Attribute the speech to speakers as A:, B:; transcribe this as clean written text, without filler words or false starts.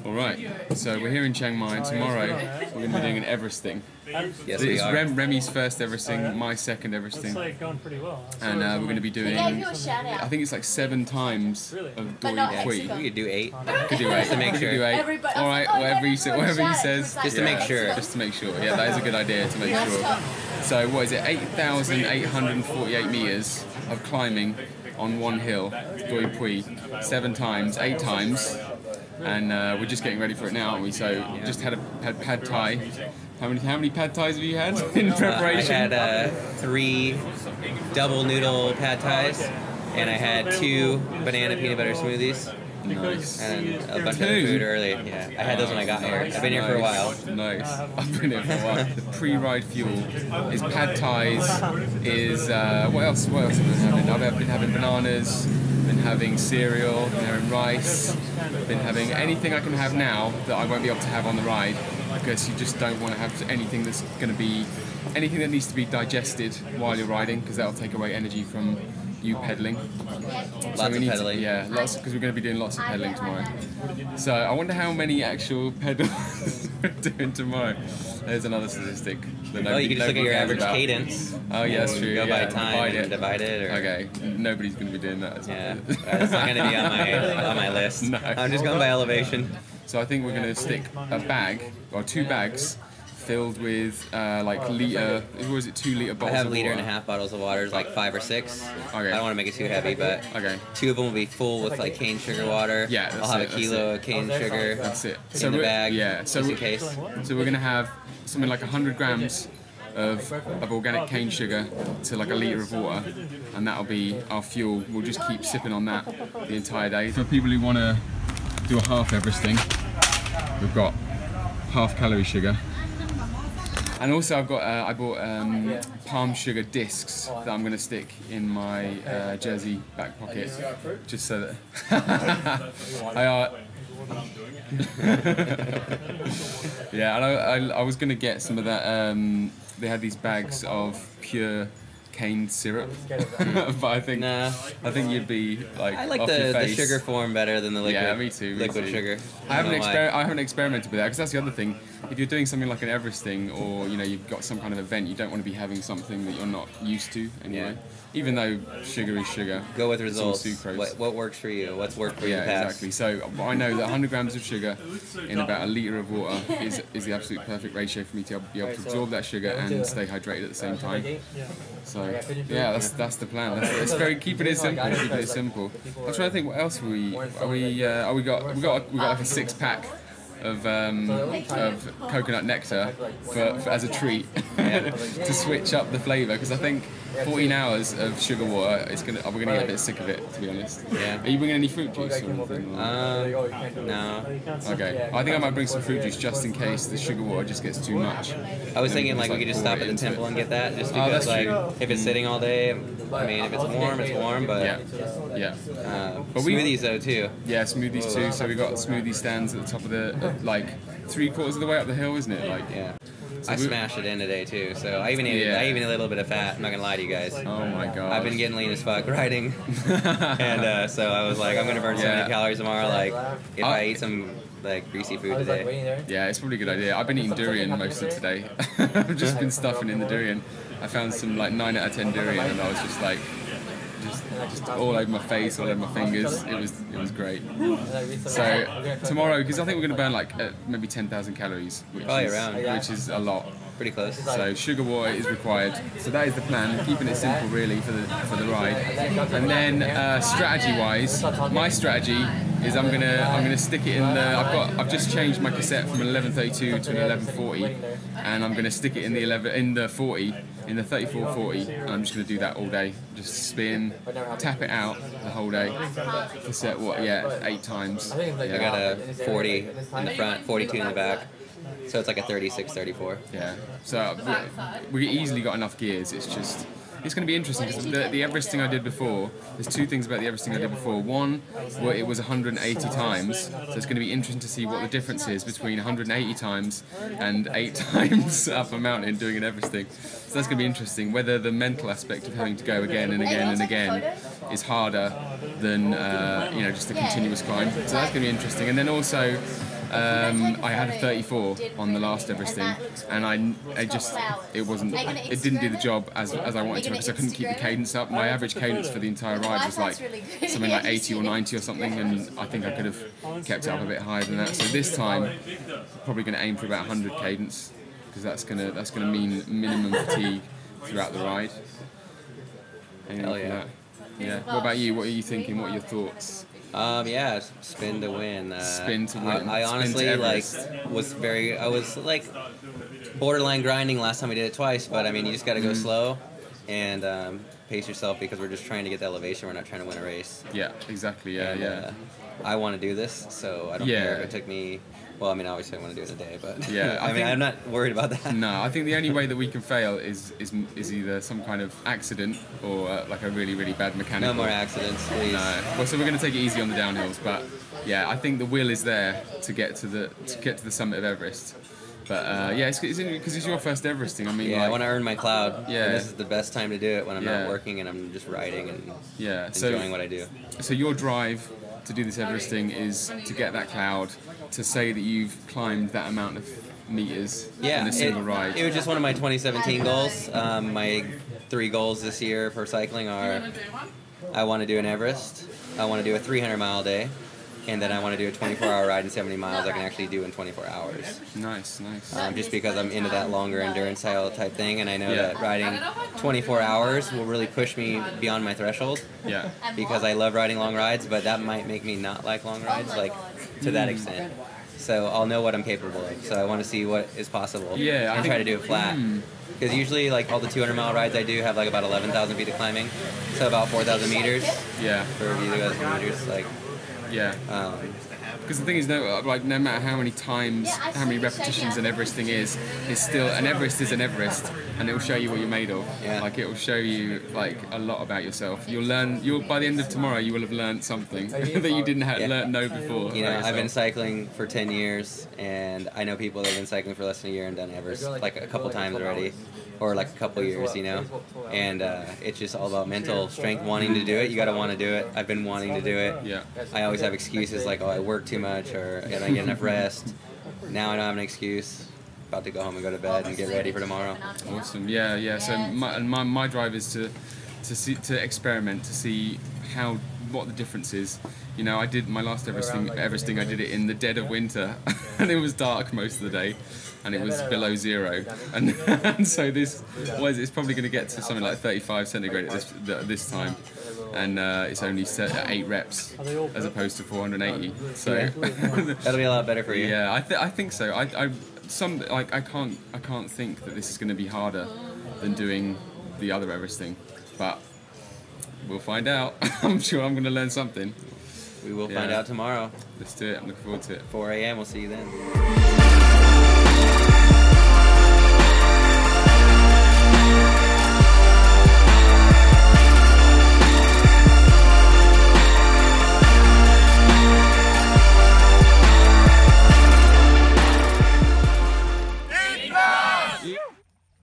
A: Alright, so we're here in Chiang Mai. Tomorrow we're going to be doing an Everest thing.
B: Yes, we are.
A: Remy's first Everest thing, my second Everest thing. And we're going to be doing, I think it's like 7 times of Doi Pui.
B: We could do 8.
A: Could do 8.
B: Just to make sure.
A: Alright, whatever he says.
B: Just to make sure.
A: Just to make sure. Yeah, that is a good idea to make sure. So what is it, 8,848 meters of climbing on one hill, Doi Pui, 7 times, 8 times. And we're just getting ready for it now, aren't we? So just had pad thai. How many pad thais have you had in preparation?
B: I had 3 double noodle pad thais, and I had 2 banana peanut butter smoothies.
A: Nice.
B: And a bunch of other food early. Yeah, I had those when I got here. I've been here for a while.
A: Nice. I've been here for a while. The pre-ride fuel is pad thais. Is what else? What else have I been having? I've been having bananas. Been having cereal. Been having rice. Been having anything I can have now that I won't be able to have on the ride, because you just don't want to have anything that's going to be anything that needs to be digested while you're riding, because that'll take away energy from you pedaling.
B: Lots of pedaling.
A: Yeah, lots, because we're going to be doing lots of pedaling tomorrow. So I wonder how many actual pedals we're doing tomorrow. There's another statistic.
B: Well, you can just look at your average cadence.
A: Oh yeah, that's true.
B: Go by time and divide it. Or...
A: Okay, nobody's going to be doing that.
B: Yeah, that's not going to be on my list.
A: No.
B: I'm just going by elevation.
A: So I think we're going to stick a bag, or 2 bags, filled with like liter, what was it, 2 liter bottles of water?
B: I have 1.5 liter bottles of water, like 5 or 6.
A: Okay.
B: I don't want to make it too heavy, but
A: okay.
B: 2 of them will be full with like cane sugar water.
A: Yeah,
B: I'll have a kilo of cane sugar.
A: That's it.
B: In the bag,
A: yeah. So
B: just in case.
A: So we're going to have something like 100 grams of organic cane sugar to like 1 liter of water, and that'll be our fuel. We'll just keep sipping on that the entire day. For people who want to do a half Everest thing, we've got half calorie sugar. And also I've got, I bought palm sugar discs that I'm going to stick in my jersey back pocket, just so that yeah, and I was going to get some of that, they had these bags of pure cane syrup, but I think you'd be like,
B: I like the sugar form better than the liquid.
A: Yeah, me too.
B: Liquid sugar.
A: I haven't experimented with that, because that's the other thing. If you're doing something like an Everest thing, or you've got some kind of event, you don't want to be having something that you're not used to anyway. Yeah. Even though sugar is sugar.
B: Go with results.
A: It's all sucrose.
B: What works for you? What's worked for you?
A: Yeah, exactly. So I know that 100 grams of sugar in about 1 liter of water is the absolute perfect ratio for me to be able to absorb that sugar and stay hydrated at the same time. So yeah, that's the plan. It's very keeping it simple. Keep it simple. I'm trying to think what else we got like a 6-pack of coconut nectar as a treat to switch up the flavour, because I think 14 hours of sugar water, we're gonna get a bit sick of it, to be honest.
B: Yeah.
A: Are you bringing any fruit juice or anything?
B: No.
A: Okay. I think I might bring some fruit juice just in case the sugar water just gets too much.
B: I was thinking like we could just stop at the temple and get that, just because like if it's sitting all day, I mean if it's warm, but
A: yeah.
B: But smoothies though too.
A: Yeah, smoothies too. So we got smoothie stands at the top of the like 3/4 of the way up the hill, isn't it? Like
B: yeah. So I smashed it in today too, so I even ate a little bit of fat. I'm not gonna lie to you guys.
A: Oh my god.
B: I've been getting lean as fuck riding, and so I was like, I'm gonna burn so many calories tomorrow. Like if I eat some like greasy food today.
A: Yeah, it's probably a good idea. I've been eating durian most of today. I've just been stuffing in the durian. I found some like 9 out of 10 durian, and I was just like. Just all over my face, all over my fingers. It was great. So tomorrow, because I think we're going to burn like maybe 10,000 calories, which is a lot.
B: Pretty close.
A: So sugar water is required. So that is the plan, keeping it simple really for the ride. And then strategy-wise, my strategy is I'm gonna stick it in the. I've just changed my cassette from an 1132 to an 1140, and I'm gonna stick it in the 40. In the 3440, and I'm just going to do that all day. Just spin, tap it out the whole day. Cassette, 8 times.
B: I got a 40 in the front, 42 in the back. So it's like a 36, 34.
A: Yeah. So we easily got enough gears. It's going to be interesting, because the Everest thing I did before, there's 2 things about the Everest thing I did before. One, well, it was 180 times, so it's going to be interesting to see what the difference is between 180 times and 8 times up a mountain doing an Everest thing. So that's going to be interesting, whether the mental aspect of having to go again and again and again is harder than just a continuous climb. So that's going to be interesting. And then also, I had a 34 on the last Everest thing, and it didn't do the job as I wanted to, because I couldn't keep the cadence up. My average cadence for the entire ride was like something like 80 or 90 or something, and I think I could have kept it up a bit higher than that. So this time, probably going to aim for about 100 cadence, because that's gonna mean minimum fatigue throughout the ride.
B: Hell yeah.
A: Yeah. What about you? What are you thinking? What are your thoughts?
B: Yeah, spin to win.
A: Spin to win.
B: I honestly I was like borderline grinding last time we did it twice, but I mean, you just got to go slow and pace yourself, because we're just trying to get the elevation. We're not trying to win a race.
A: Yeah, exactly. Yeah, yeah.
B: I want to do this, so I don't care if it took me. Well, I mean, obviously I want to do it in a day, but
A: yeah,
B: I mean, I'm not worried about that.
A: No, I think the only way that we can fail is either some kind of accident or like a really, really bad mechanical.
B: No more accidents, please.
A: No. Well, so we're going to take it easy on the downhills, but yeah, I think the will is there to get to the summit of Everest. But yeah, it's because it's your first Everesting. I mean,
B: yeah,
A: like,
B: I want to earn my cloud.
A: Yeah,
B: and this is the best time to do it, when I'm not working and I'm just riding and enjoying what I do.
A: So your drive to do this Everesting is to get that cloud, to say that you've climbed that amount of meters in a single ride.
B: It was just one of my 2017 goals. My 3 goals this year for cycling are: I want to do an Everest, I want to do a 300-mile day, and then I want to do a 24-hour ride in 70 miles I can actually do in 24 hours.
A: Nice, nice.
B: Just because I'm into that longer endurance style type thing, and I know that riding 24 hours will really push me beyond my threshold.
A: Yeah.
B: Because I love riding long rides, but that might make me not like long rides, like to that extent. So I'll know what I'm capable of. So I want to see what is possible.
A: Yeah,
B: and try to do it flat. Because usually, like, all the 200-mile rides I do have like about 11,000 feet of climbing, so about 4,000 meters.
A: Yeah.
B: For a few meters, like.
A: Yeah. Because the thing is, no matter how many times, how many repetitions an Everesting is still an Everest is an Everest, and it will show you what you're made of.
B: Yeah.
A: Like, it will show you like a lot about yourself. You'll by the end of tomorrow, you will have learned something that you didn't know before.
B: You know, I've been cycling for 10 years, and I know people that have been cycling for less than a year and done Everest like a couple times already, or like a couple years, you know. And it's just all about mental strength, wanting to do it. You got to want to do it. I've been wanting to do it.
A: Yeah.
B: I always have excuses like, oh, I work too much, or I don't get enough rest. Now I don't have an excuse. About to go home and go to bed and get ready for tomorrow.
A: Awesome. Yeah, yeah. So my drive is to experiment, to see what the difference is. You know, I did my last Everesting. I did it in the dead of winter, and it was dark most of the day, and it was below 0. And so it's probably going to get to something like 35 centigrade at this time. And it's only set at 8 reps as opposed to 480. So
B: that'll be a lot better for you.
A: Yeah, I think so. I can't think that this is going to be harder than doing the other Everesting, but we'll find out. I'm sure I'm going to learn something.
B: We will find out tomorrow.
A: Let's do it. I'm looking forward to it.
B: 4 a.m. We'll see you then.